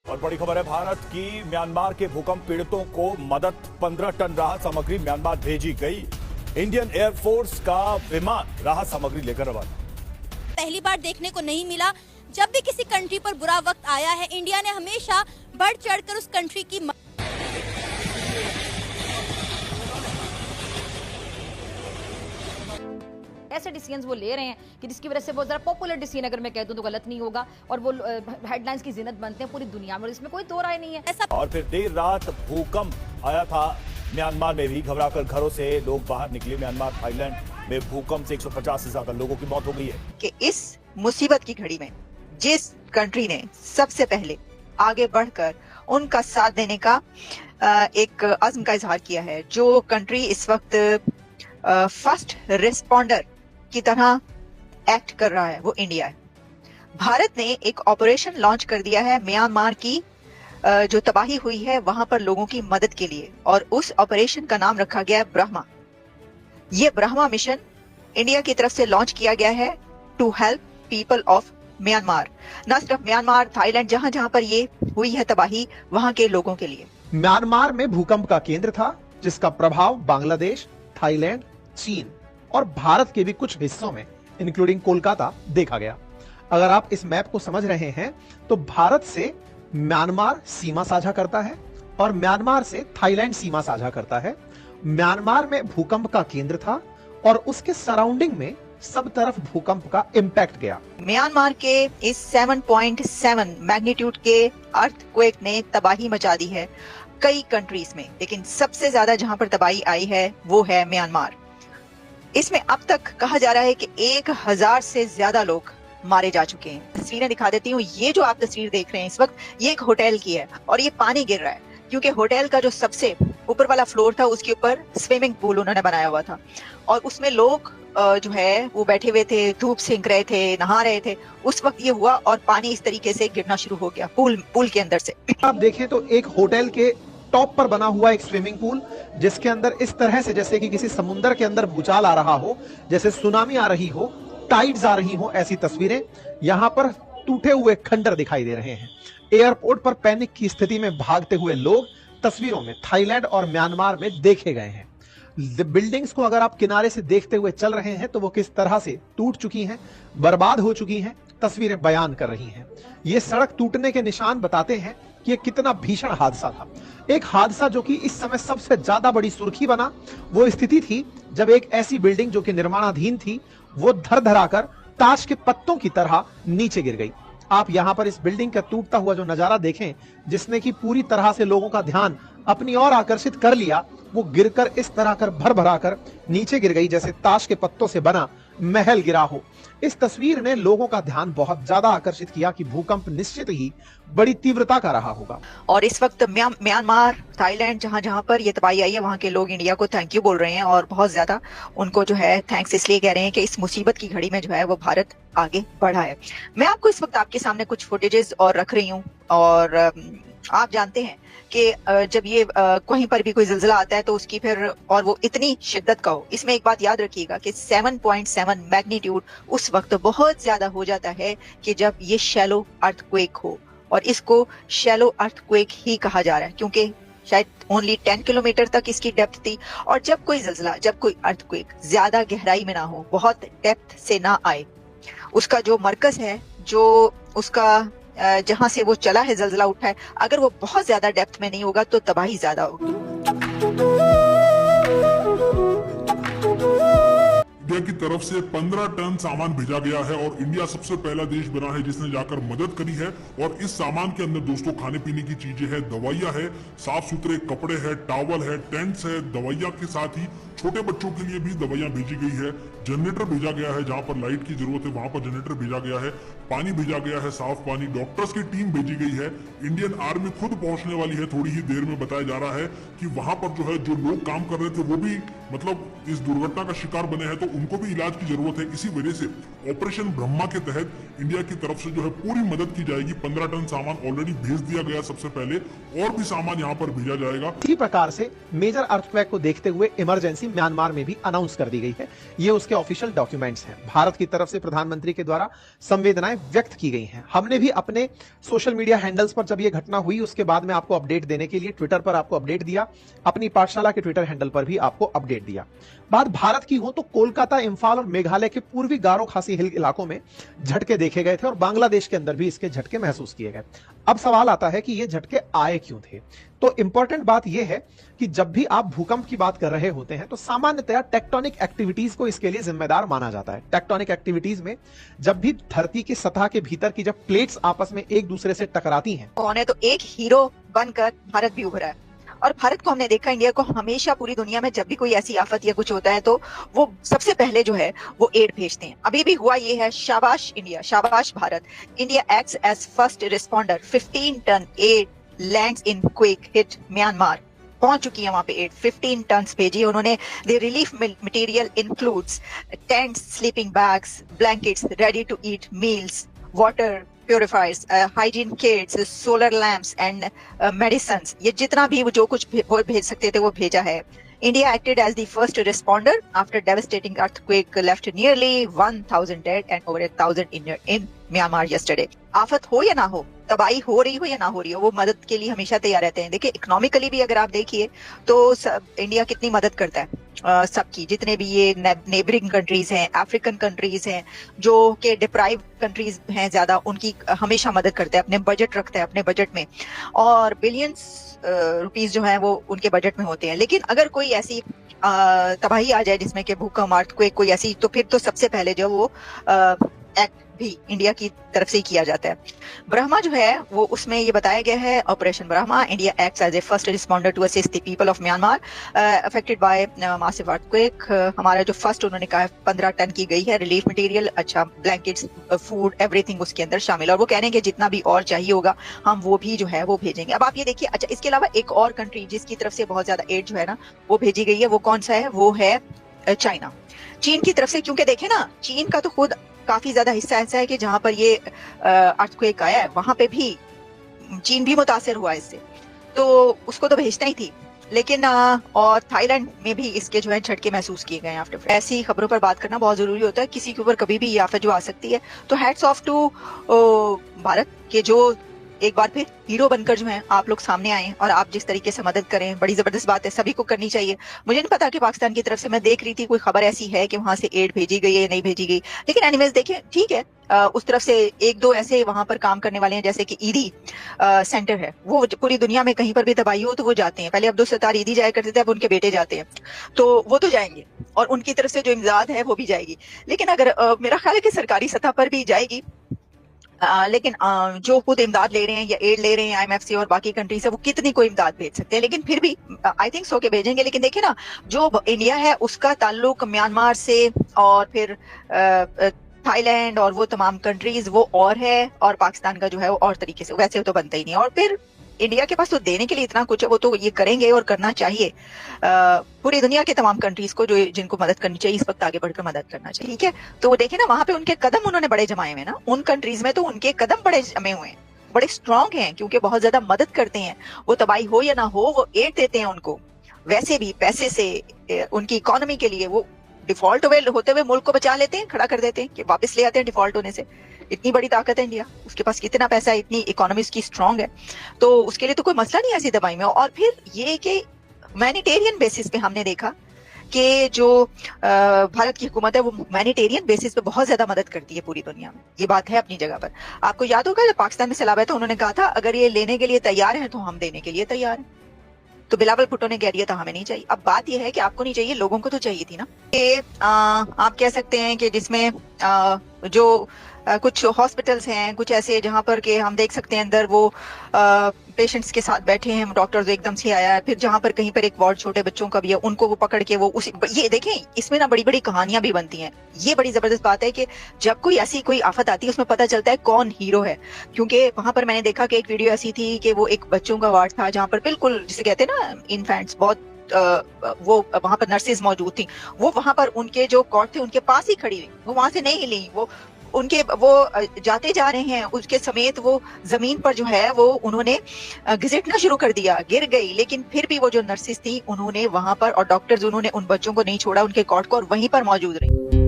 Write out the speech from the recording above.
और बड़ी खबर है, भारत की म्यांमार के भूकंप पीड़ितों को मदद 15 टन राहत सामग्री म्यांमार भेजी गई। इंडियन एयरफोर्स का विमान राहत सामग्री लेकर रवाना। पहली बार देखने को नहीं मिला। जब भी किसी कंट्री पर बुरा वक्त आया है, इंडिया ने हमेशा बढ़ चढ़कर उस कंट्री की ऐसे डिसीजंस वो ले रहे हैं कि जिसकी वजह से वो जरा पॉपुलर डिसीजन, अगर मैं कह दूं तो गलत नहीं होगा, और वो हेडलाइंस की जिन्नत बनते हैं पूरी दुनिया में, और इसमें कोई दो राय नहीं है। ऐसा और फिर देर रात भूकंप आया था म्यांमार में भी। घबराकर घरों से लोग बाहर निकले। म्यांमार थाईलैंड में भूकंप से 150 से ज्यादा लोगों की मौत हो गई है। कि इस मुसीबत की घड़ी में जिस कंट्री ने सबसे पहले आगे बढ़कर उनका साथ देने का एक अज़्म का इजहार किया है, जो कंट्री इस वक्त फर्स्ट रिस्पॉन्डर की तरह एक्ट कर रहा है, वो इंडिया है। भारत ने एक ऑपरेशन लॉन्च कर दिया है म्यांमार की जो तबाही हुई है वहां पर लोगों की मदद के लिए, और उस ऑपरेशन का नाम रखा गया है ब्रह्मा। ये ब्रह्मा मिशन इंडिया की तरफ से लॉन्च किया गया है to help people of Myanmar. न सिर्फ म्यांमार, थाईलैंड, जहां जहां पर ये हुई है तबाही, वहां के लोगों के लिए। म्यांमार में भूकंप का केंद्र था, जिसका प्रभाव बांग्लादेश, थाईलैंड, चीन और भारत के भी कुछ हिस्सों में इंक्लूडिंग कोलकाता देखा गया। अगर आप इस मैप को समझ रहे हैं तो भारत से म्यांमार सीमा साझा करता है और म्यांमार से थाईलैंड सीमा साझा करता है। म्यांमार में भूकंप का केंद्र था और उसके सराउंडिंग में सब तरफ भूकंप का इंपैक्ट गया। म्यांमार के इस 7.7 मैग्नीट्यूड के अर्थक्वेक ने तबाही मचा दी है कई कंट्रीज में, लेकिन सबसे ज्यादा जहां पर तबाही आई है वो है म्यांमार। इसमें अब तक कहा जा रहा है कि 1000 से ज्यादा लोग मारे जा चुके हैं। तस्वीरें दिखा देती हूँ। ये जो आप तस्वीर देख रहे हैं इस वक्त, ये एक होटल की है और ये पानी गिर रहा है, क्योंकि होटल का जो सबसे ऊपर वाला फ्लोर था उसके ऊपर स्विमिंग पूल उन्होंने बनाया हुआ था, और उसमें लोग जो है वो बैठे हुए थे, धूप सेंक रहे थे, नहा रहे थे। उस वक्त ये हुआ और पानी इस तरीके से गिरना शुरू हो गया पूल के अंदर से। आप देखें तो एक होटल के टॉप पर बना हुआ एक स्विमिंग पूल, जिसके अंदर इस तरह से जैसे कि किसी समुद्र के अंदर भूचाल आ रहा हो, जैसे सुनामी आ रही हो, टाइड्स आ रही हो, ऐसी तस्वीरें। यहाँ पर टूटे हुए खंडर दिखाई दे रहे हैं। एयरपोर्ट पर पैनिक की स्थिति में भागते हुए लोग तस्वीरों में थाईलैंड और म्यांमार में देखे गए हैं। बिल्डिंग्स को अगर आप किनारे से देखते हुए चल रहे हैं तो वो किस तरह से टूट चुकी हैं, बर्बाद हो चुकी हैं, तस्वीरें बयान कर रही हैं। ये सड़क टूटने के निशान बताते हैं कि ये कितना भीषण हादसा था। एक हादसा जो कि इस समय सबसे ज्यादा बड़ी सुर्खी बना, वो स्थिति थी जब एक ऐसी बिल्डिंग जो कि निर्माणाधीन थी, वो धर-धराकर ताश के पत्तों की तरह नीचे गिर गई। आप यहाँ पर इस बिल्डिंग का टूटता हुआ जो नजारा देखें, जिसने कि पूरी तरह से लोगों का ध्यान अपनी ओर आकर्षित कर लिया, वो गिरकर इस तरह कर भर कर नीचे गिर गई जैसे ताश के पत्तों से बना महल गिरा हो। इस तस्वीर ने लोगों का ध्यान बहुत ज्यादा आकर्षित किया कि भूकंप निश्चित ही बड़ी तीव्रता का रहा होगा। और इस वक्त म्यांमार, थाईलैंड, जहां जहां पर ये तबाही आई है, वहां के लोग इंडिया को थैंक यू बोल रहे हैं, और बहुत ज्यादा उनको जो है थैंक्स इसलिए कह रहे हैं कि इस मुसीबत की घड़ी में जो है वो भारत आगे बढ़ा है। मैं आपको इस वक्त आपके सामने कुछ फुटेजेस और रख रही हूँ, और आप जानते हैं कि जब ये कहीं पर भी कोई जिल्जिला आता है तो उसकी फिर, और वो इतनी शिद्दत का हो, इसमें एक बात याद रखिएगा कि 7.7 मैग्नीट्यूड उस वक्त बहुत ज्यादा हो जाता है कि जब ये शैलो अर्थक्वेक हो, और इसको शैलो अर्थक्वेक ही कहा जा रहा है क्योंकि शायद ओनली 10 किलोमीटर तक इसकी डेप्थ थी। और जब कोई जिल्जिला, जब कोई अर्थक्वेक ज्यादा गहराई में ना हो, बहुत डेप्थ से ना आए, उसका जो मरकज है, जो उसका जहां से वो चला है, जिल्जिला उठा है, अगर वो बहुत ज्यादा डेप्थ में नहीं होगा तो तबाही ज्यादा होगी। इंडिया की तरफ से 15 टन सामान भेजा गया है और इंडिया सबसे पहला देश बना है जिसने जाकर मदद करी है। और इस सामान के अंदर दोस्तों खाने पीने की चीजें हैं, दवाइयां है, साफ सुथरे कपड़े हैं, टॉवल है, टेंट्स है। दवाइयां के साथ ही छोटे बच्चों के लिए भी दवाइयां भेजी गई है। जनरेटर भेजा गया है, जहां पर लाइट की जरूरत है वहां पर जनरेटर भेजा गया है। पानी भेजा गया है, साफ पानी। डॉक्टर्स की टीम भेजी गई है। इंडियन आर्मी खुद पहुंचने वाली है थोड़ी ही देर में। बताया जा रहा है कि वहां पर जो है, जो लोग काम कर रहे थे वो भी मतलब इस दुर्घटना का शिकार बने हैं, तो उनको भी इलाज की जरूरत है। इसी वजह से ऑपरेशन ब्रह्मा के तहत इंडिया की तरफ से जो है पूरी मदद की जाएगी। 15 टन सामान ऑलरेडी भेज दिया गया सबसे पहले, और भी सामान यहाँ पर भेजा जाएगा। इसी प्रकार से मेजर अर्थक्वेक को देखते हुए इमरजेंसी म्यांमार में भी अनाउंस कर दी गई है। ये उसके ऑफिशियल डॉक्यूमेंट्स हैं। भारत की तरफ से प्रधानमंत्री के द्वारा संवेदनाएं व्यक्त की गई हैं। हमने भी अपने सोशल मीडिया हैंडल्स पर जब ये घटना हुई उसके बाद में आपको अपडेट देने के लिए ट्विटर पर आपको अपडेट दिया, अपनी पाठशाला के ट्विटर हैंडल पर भी आपको अपडेट दिया। बात भारत की हो तो कोलकाता, इंफाल और मेघालय के पूर्वी गारो खासी हिल इलाकों में झटके देखे गए थे और बांग्लादेश के अंदर भी इसके झटके महसूस किए गए। अब सवाल आता है कि ये झटके आए क्यों थे। तो इंपॉर्टेंट बात यह है कि जब भी आप भूकंप की बात कर रहे होते हैं तो सामान्यतया टेक्टोनिक एक्टिविटीज को इसके लिए जिम्मेदार माना जाता है। टेक्टोनिक एक्टिविटीज में जब भी धरती की सतह के भीतर की जब प्लेट्स आपस में एक दूसरे से टकराती हैं, कौन है तो एक हीरो बनकर भारत भी उभरा है। और भारत को हमने देखा, इंडिया को हमेशा पूरी दुनिया में जब भी कोई ऐसी आफत या कुछ होता है तो वो सबसे पहले जो है वो एड भेजते हैं। अभी भी हुआ ये है, शाबाश इंडिया, शाबाश Bharat. India acts as first responder. 15 ton aid lands in quick hit Myanmar. पहुंच चुकी है वहां पे एड। 15 टन भेजी उन्होंने। The relief material includes tents, sleeping bags, blankets, ready to eat meals, water purifiers, hygiene kits, solar lamps and medicines. ये जितना भी वो जो कुछ भेज सकते थे वो भेजा है। India acted as the first responder after devastating earthquake left nearly 1,000 dead and over 1,000 injured in Myanmar yesterday. आफत हो या ना हो, तबाही हो रही हो या ना हो रही हो, वो मदद के लिए हमेशा तैयार रहते हैं। देखिए इकोनॉमिकली भी अगर आप देखिए तो इंडिया कितनी मदद करता है सबकी। जितने भी ये नेबरिंग कंट्रीज हैं, अफ्रीकन कंट्रीज हैं, जो के डिप्राइव कंट्रीज हैं ज्यादा, उनकी हमेशा मदद करता है। अपने बजट रखता है अपने बजट में, और बिलियंस रुपीस जो है वो उनके बजट में होते हैं। लेकिन अगर कोई ऐसी तबाही आ जाए जिसमें कि भूकंप, अर्थक्वेक कोई ऐसी, तो फिर तो सबसे पहले जो वो एक्ट भी इंडिया की तरफ से ही किया जाता है। ब्रह्मा जो है वो उसमें ये बताया गया है, operation Brahma, India acts as a first responder to assist the people of Myanmar affected by massive earthquake. हमारा जो फर्स्ट उन्होंने कहा 15 टन की गई है रिलीफ मटेरियल, अच्छा ब्लैंकेट्स, फूड, एवरीथिंग उसके अंदर शामिल। और वो कह रहे हैं कि जितना भी और चाहिए होगा हम वो भी जो है वो भेजेंगे। अब आप ये देखिए, अच्छा इसके अलावा एक और कंट्री जिसकी तरफ से बहुत ज्यादा एड जो है ना वो भेजी गई है, वो कौन सा है? वो है चाइना। चीन की तरफ से, क्योंकि देखे ना चीन का तो खुद काफी ज्यादा हिस्सा ऐसा है कि जहां पर ये अर्थक्वेक आया है वहां पे भी चीन भी मुतासिर हुआ इससे, तो उसको तो भेजना ही थी। लेकिन और थाईलैंड में भी इसके जो है झटके महसूस किए गए आफ्टर। ऐसी खबरों पर बात करना बहुत जरूरी होता है, किसी के ऊपर कभी भी ये आफत जो आ सकती है। तो हैट्स ऑफ टू भारत के जो एक बार फिर हीरो बनकर जो है आप लोग सामने आए और आप जिस तरीके से मदद करें, बड़ी जबरदस्त बात है, सभी को करनी चाहिए। मुझे नहीं पता कि पाकिस्तान की तरफ से, मैं देख रही थी कोई खबर ऐसी है कि वहां से एड भेजी गई है या नहीं भेजी गई, लेकिन एनीवेज देखिए ठीक है, उस तरफ से एक दो ऐसे वहां पर काम करने वाले हैं, जैसे कि ईदी सेंटर है, वो पूरी दुनिया में कहीं पर भी तबाही हो तो वो जाते हैं। पहले अब्दुल सत्तार ईदी जाया करते थे, अब उनके बेटे जाते हैं, तो वो तो जाएंगे और उनकी तरफ से जो इमदाद है वो भी जाएगी। लेकिन अगर मेरा ख्याल है कि सरकारी सतह पर भी जाएगी, लेकिन जो खुद इमदाद ले रहे हैं या एड ले रहे हैं IMF से और बाकी कंट्री से, वो कितनी कोई इमदाद भेज सकते हैं, लेकिन फिर भी आई थिंक सो के भेजेंगे। लेकिन देखिए ना, जो इंडिया है उसका ताल्लुक म्यांमार से और फिर थाईलैंड और वो तमाम कंट्रीज वो और है, और पाकिस्तान का जो है वो और तरीके से, वैसे तो बनता ही नहीं है। और फिर इंडिया के पास तो देने के लिए इतना कुछ है, वो तो ये करेंगे और करना चाहिए। पूरी दुनिया के तमाम कंट्रीज को जो जिनको मदद करनी चाहिए, इस वक्त आगे बढ़कर मदद करना चाहिए, ठीक है। तो देखे ना वहां पे उनके कदम उन्होंने बड़े जमाए हुए ना, उन कंट्रीज में तो उनके कदम बड़े जमे हुए हैं, बड़े स्ट्रांग हैं, क्योंकि बहुत ज्यादा मदद करते हैं। वो तबाही हो या ना हो, वो एड देते हैं उनको, वैसे भी पैसे से उनकी इकोनॉमी के लिए वो डिफॉल्ट होते हुए मुल्क को बचा लेते हैं, खड़ा कर देते हैं, कि वापस ले आते हैं डिफॉल्ट होने से। इतनी बड़ी ताकत है इंडिया, उसके पास कितना पैसा है, इतनी इकोनॉमी उसकी स्ट्रांग है, तो उसके लिए तो कोई मसला नहीं है ऐसी दवाई में। और फिर ये कि ह्यूमैनिटेरियन बेसिस पे हमने देखा कि जो भारत की हुकूमत है वो ह्यूमैनिटेरियन बेसिस पे बहुत ज्यादा मदद करती है पूरी दुनिया में। ये बात है अपनी जगह पर। आपको याद होगा जब पाकिस्तान में सैलाब है तो उन्होंने कहा था अगर ये लेने के लिए तैयार है तो हम देने के लिए तैयार हैं। तो बिलावल भुट्टो ने कह दिया था हमें नहीं चाहिए। अब बात यह है कि आपको नहीं चाहिए, लोगों को तो चाहिए थी ना। कि आप कह सकते हैं कि जिसमें जो कुछ हॉस्पिटल्स हैं, कुछ ऐसे जहां पर के हम देख सकते हैं अंदर वो पेशेंट्स के साथ बैठे हैं, डॉक्टर्स एकदम से आया है, फिर जहां पर कहीं पर एक वार्ड छोटे बच्चों का भी है, उनको वो पकड़ के वो उसी, ये देखें इसमें ना बड़ी बड़ी कहानियां भी बनती हैं। ये बड़ी जबरदस्त बात है कि जब कोई ऐसी कोई आफत आती है उसमें पता चलता है कौन हीरो है। क्योंकि वहां पर मैंने देखा कि एक वीडियो ऐसी थी कि वो एक बच्चों का वार्ड था जहां पर बिल्कुल जिसे कहते हैं ना इन्फेंट्स, बहुत वो वहां पर नर्सेज मौजूद थी, वो वहां पर उनके जो कॉट थे उनके पास ही खड़ी हुई, वो वहां से नहीं हिली, वो उनके वो जाते जा रहे हैं, उसके समेत वो जमीन पर जो है वो उन्होंने घिसटना शुरू कर दिया, गिर गई, लेकिन फिर भी वो जो नर्सिस थी उन्होंने वहां पर, और डॉक्टर्स, उन्होंने उन बच्चों को नहीं छोड़ा, उनके कॉट को, और वहीं पर मौजूद रही।